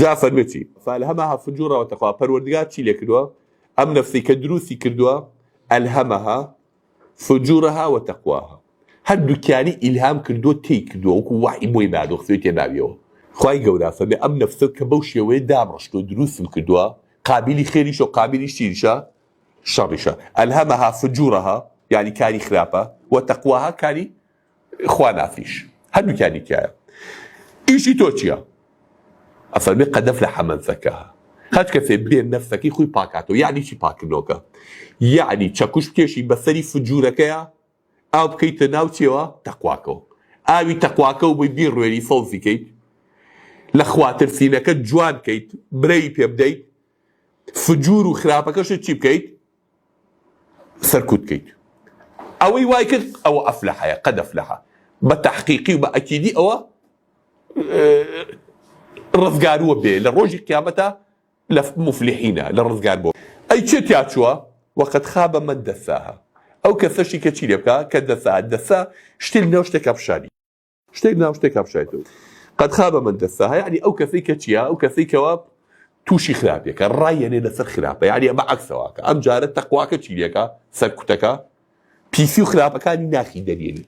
جا فەرمێتی فألهمها فجورها وتقواها پەروەردگار چی لێ کردووە ئەم نەفسەی کە دروستی کردووە ألهمها فجورها وتقواها هەردووکیانی ئیلهام کردووە تێی کردووە وەکو وحی بۆی نادۆخسێت تێناویەوە خوای گەورە فەرمێ ئەم نەفسە کە بەو شێوەیە دامڕشتووە دروستم کردووە قابلی خێریشە و قابلی شیریشە شەڕیشە ألهمها فجورها يعني كاري خراپە وتقواها كاري خوا نافریش هەردووکیانی تایە ئیشی تۆ چییە ئەفەرمێ قەد ئەفلەح مەن زەکاها هەر کەسێ بێ نەفسەکەی خۆی پاکاتەوە یعنی چی پاکردنەوەکە یعنی چەکوش بکێشی بەسەری فجورەکەیە ئاو بکەیتە ناو چێوە تەقواکەوە ئاوی تەقواکە و بۆی بیڕوێنی فەوزیکەیت لە خواترسینەکە جوان کەیت برەی پێ بدەیت فجور و خراپەکەشت چی بکەیت سەرکوت کەیت ئەوەی وای کرد ئەوە ئەفلەحەیە قەد ئەفلەحە بە تەحقیقی و بە ئەکیدی ئەوە ڕزگارووە بێ لە ڕۆژی قیامەتە لە مفلحینە لە ڕزگار بۆ ئەی چێ تیا چووە وەقەد خابە مەن دەساها ئەو کەسەشی کە چی لێ بکە کە دەسا شتێک ناو شتێکا بشاری شتێک ناو شتێکا بشایتەوە قەد خابە مەن دەساها یعنی ئەو کەسەی کە چییە ئەو کەسەی کەوە تووشی خراپێکە ڕایەنێ لەسەر خراپە یعنی ئەمە عەکسەوەکە ئەم جارە تەقواکە چی لێکە سەرکوتەکە پیسی و خراپەکانی ناخی دەرێنی